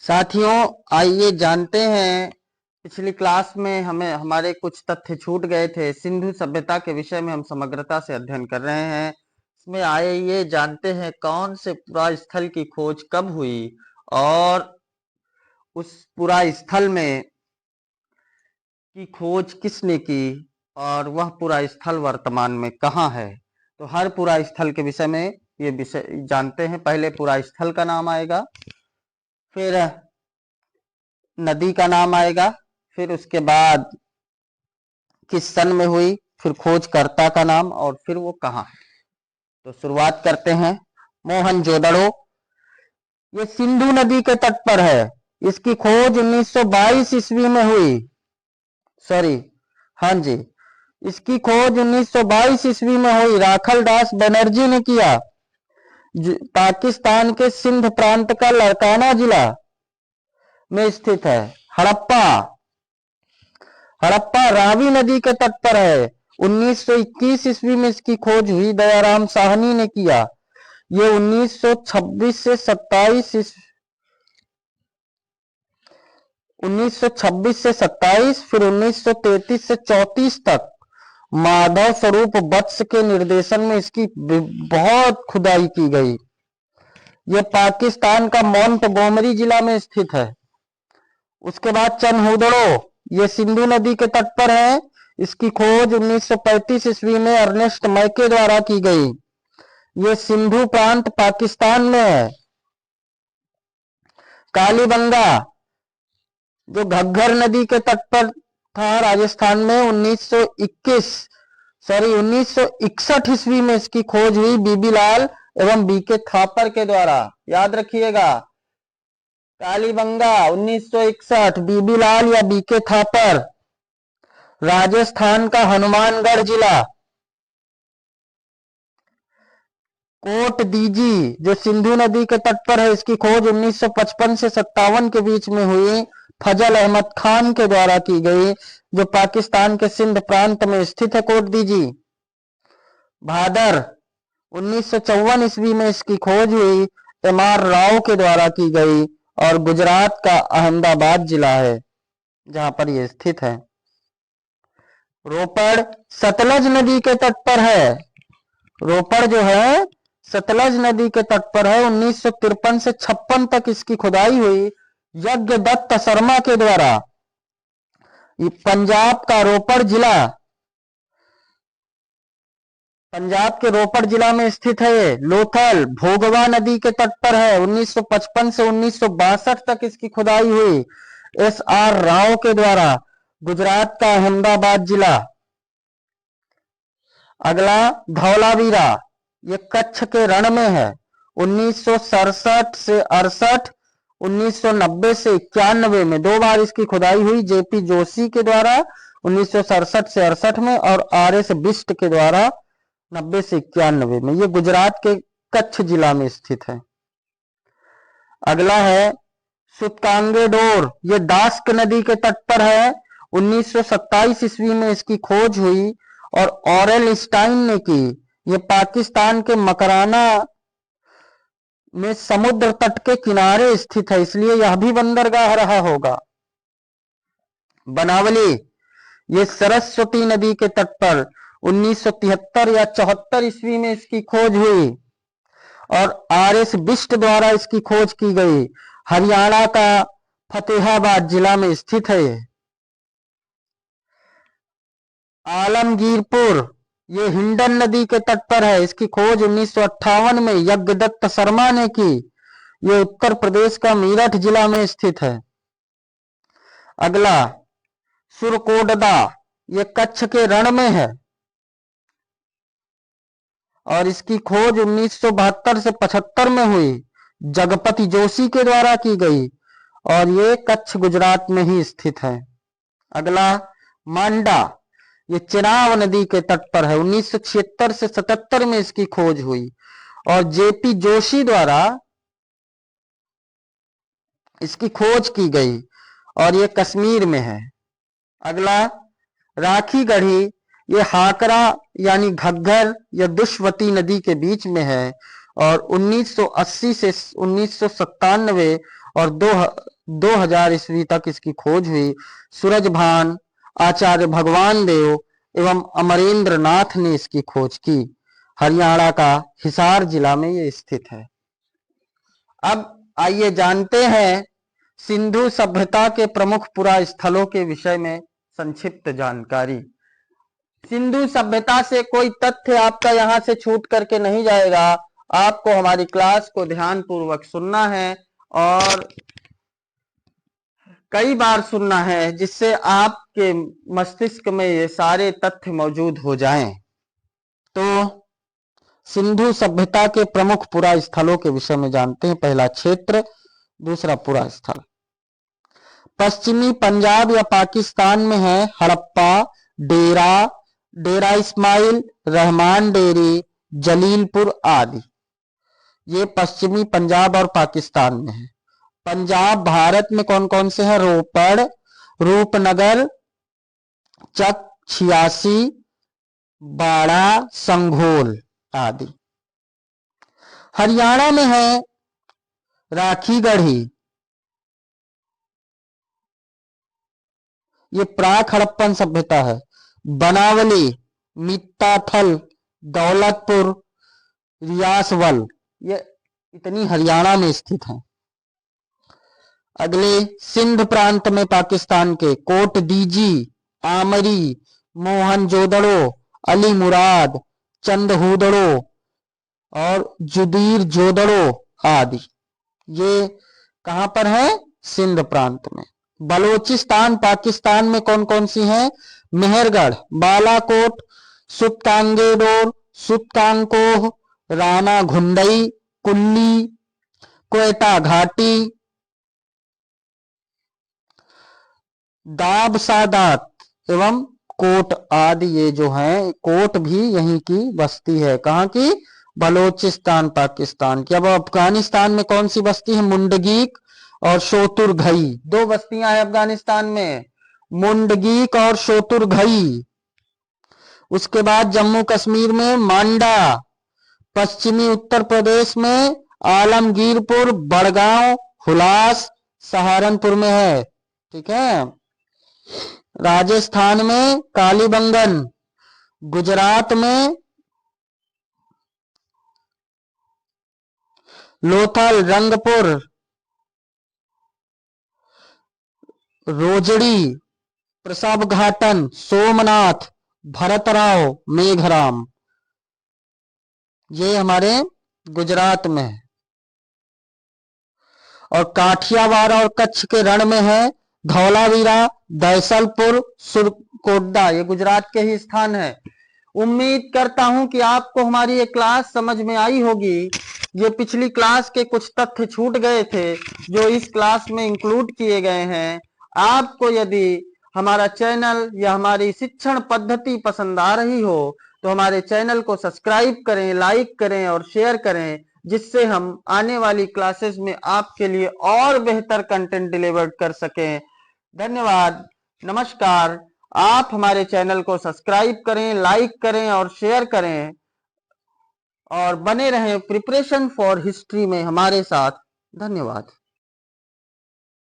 साथियों, आइए जानते हैं। पिछली क्लास में हमें हमारे कुछ तथ्य छूट गए थे। सिंधु सभ्यता के विषय में हम समग्रता से अध्ययन कर रहे हैं। इसमें आइए जानते हैं कौन से पुरा स्थल की खोज कब हुई और उस पुरा स्थल में की खोज किसने की और वह पुरा स्थल वर्तमान में कहाँ है। तो हर पुरा स्थल के विषय में ये विषय जानते हैं। पहले पुरा स्थल का नाम आएगा, फिर नदी का नाम आएगा, फिर उसके बाद किस सन में हुई, फिर खोजकर्ता का नाम और फिर वो कहाँ है। तो शुरुआत करते हैं। मोहनजोदड़ो, ये सिंधु नदी के तट पर है। इसकी खोज 1922 ईस्वी में हुई। सॉरी, हाँ जी, इसकी खोज 1922 ईस्वी में हुई। राखल दास बनर्जी ने किया। पाकिस्तान के सिंध प्रांत का लड़काना जिला में स्थित है। हड़प्पा, हड़प्पा रावी नदी के तट पर है। 1921 ईस्वी में इसकी खोज हुई। दयाराम साहनी ने किया। ये 1926 से 27, फिर 1933 से 34 तक माधव स्वरूप वत्स के निर्देशन में इसकी बहुत खुदाई की गई। यह पाकिस्तान का मोंटगोमरी जिला में स्थित है। उसके बाद चनहुदड़ो, ये सिंधु नदी के तट पर है। इसकी खोज 1935 ईस्वी में अर्नेस्ट मैके द्वारा की गई। ये सिंधु प्रांत पाकिस्तान में है। कालीबंगा, जो घग्गर नदी के तट पर था राजस्थान में, 1961 ईस्वी में इसकी खोज हुई बीबी लाल एवं बीके थापर के द्वारा। याद रखिएगा, कालीबंगा 1961, बीबी लाल या बीके थापर, राजस्थान का हनुमानगढ़ जिला। कोट दीजी, जो सिंधु नदी के तट पर है, इसकी खोज 1955 से 57 के बीच में हुई। फजल अहमद खान के द्वारा की गई, जो पाकिस्तान के सिंध प्रांत में स्थित है। कोट दीजी। भादर 1954 ईस्वी में इसकी खोज हुई। एम.आर. राव के द्वारा की गई और गुजरात का अहमदाबाद जिला है जहां पर यह स्थित है। रोपड़ सतलज नदी के तट पर है। रोपड़ जो है सतलज नदी के तट पर है। 1953 से 56 तक इसकी खुदाई हुई यज्ञ दत्त शर्मा के द्वारा। पंजाब का रोपड़ जिला, पंजाब के रोपड़ जिला में स्थित है। लोथल भोगवा नदी के तट पर है। 1955 से 1962 तक इसकी खुदाई हुई एस.आर. राव के द्वारा। गुजरात का अहमदाबाद जिला। अगला धौलावीरा, ये कच्छ के रण में है। 1967 से 68, 1990 से 91 में 2 बार इसकी खुदाई हुई। जेपी जोशी के द्वारा 1967 से 68 में और आर.एस. बिष्ट के द्वारा 90 से 91 में। ये गुजरात के कच्छ जिला में स्थित है। अगला है सुतकांगेडोर, ये दास्क नदी के तट पर है। 1927 ईस्वी में इसकी खोज हुई और ऑरेल स्टाइन ने की। ये पाकिस्तान के मकराना में समुद्र तट के किनारे स्थित है, इसलिए यह भी बंदरगाह रहा होगा। बनावली, ये सरस्वती नदी के तट पर 1973 या 74 ईस्वी में इसकी खोज हुई और आर.एस. बिष्ट द्वारा इसकी खोज की गई। हरियाणा का फतेहाबाद जिला में स्थित है। आलमगीरपुर, ये हिंडन नदी के तट पर है। इसकी खोज 1958 में यज्ञदत्त शर्मा ने की। ये उत्तर प्रदेश का मेरठ जिला में स्थित है। अगला सुरकोटदा, ये कच्छ के रण में है और इसकी खोज 1972 से 75 में हुई। जगपति जोशी के द्वारा की गई और ये कच्छ गुजरात में ही स्थित है। अगला मांडा, ये चिनाब नदी के तट पर है। 1976 से 77 में इसकी खोज हुई और जेपी जोशी द्वारा इसकी खोज की गई और ये कश्मीर में है। अगला राखी गढ़ी, ये हाकरा यानी घग्गर या दुष्वती नदी के बीच में है और 1980 से 1997 और 2000 ईस्वी तक इसकी खोज हुई। सूरजभान, आचार्य भगवान देव एवं अमरेंद्र नाथ ने इसकी खोज की। हरियाणा का हिसार जिला में ये स्थित है। अब आइए जानते हैं सिंधु सभ्यता के प्रमुख पुरा स्थलों के विषय में संक्षिप्त जानकारी। सिंधु सभ्यता से कोई तथ्य आपका यहां से छूट करके नहीं जाएगा। आपको हमारी क्लास को ध्यान पूर्वक सुनना है और कई बार सुनना है, जिससे आपके मस्तिष्क में ये सारे तथ्य मौजूद हो जाएं। तो सिंधु सभ्यता के प्रमुख पुरा स्थलों के विषय में जानते हैं। पहला क्षेत्र, दूसरा पुरा स्थल। पश्चिमी पंजाब या पाकिस्तान में है हड़प्पा, डेरा इस्माइल, रहमान डेरी, जलीलपुर आदि। ये पश्चिमी पंजाब और पाकिस्तान में है। पंजाब भारत में कौन कौन से हैं? रोपड़, रूपनगर, चक, छियासी, बाड़ा, संघोल आदि। हरियाणा में है राखीगढ़ी, ये प्राक हड़प्पन सभ्यता है। बनावली, मित्ताथल, दौलतपुर, रियासवल, ये इतनी हरियाणा में स्थित है। अगले सिंध प्रांत में पाकिस्तान के कोट डीजी, आमरी, मोहनजोदड़ो, अली मुराद, चंदहूदड़ो और जुदीर जोदड़ो आदि। ये कहां पर है? सिंध प्रांत में। बलोचिस्तान पाकिस्तान में कौन कौन सी हैं? मेहरगढ़, बालाकोट, सुत्तांगेडोर, सुत्तांकोह, राना घुंडई, कुल्ली, क्वेटा घाटी, दाब सादात एवं कोट आदि। ये जो है कोट भी यहीं की बस्ती है। कहाँ की? बलोचिस्तान पाकिस्तान की। अब अफगानिस्तान में कौन सी बस्ती है? मुंडगीक और शोतुरघई। दो बस्तियां हैं अफगानिस्तान में, मुंडगीक और शोतुरघई। उसके बाद जम्मू कश्मीर में मांडा, पश्चिमी उत्तर प्रदेश में आलमगीरपुर, बड़गांव, हुलास, सहारनपुर में है। ठीक है। राजस्थान में कालीबंगन, गुजरात में लोथल, रंगपुर, रोजड़ी, प्रसवघाटन, सोमनाथ, भरतराव, मेघराम, ये हमारे गुजरात में है। और काठियावाड़ और कच्छ के रण में है धौलावीरा, दैसलपुर, सुरकोटडा, ये गुजरात के ही स्थान है। उम्मीद करता हूं कि आपको हमारी ये क्लास समझ में आई होगी। ये पिछली क्लास के कुछ तथ्य छूट गए थे जो इस क्लास में इंक्लूड किए गए हैं। आपको यदि हमारा चैनल या हमारी शिक्षण पद्धति पसंद आ रही हो तो हमारे चैनल को सब्सक्राइब करें, लाइक करें और शेयर करें, जिससे हम आने वाली क्लासेस में आपके लिए और बेहतर कंटेंट डिलीवर कर सकें। धन्यवाद, नमस्कार। आप हमारे चैनल को सब्सक्राइब करें, लाइक करें और शेयर करें और बने रहें प्रिपरेशन फॉर हिस्ट्री में हमारे साथ। धन्यवाद।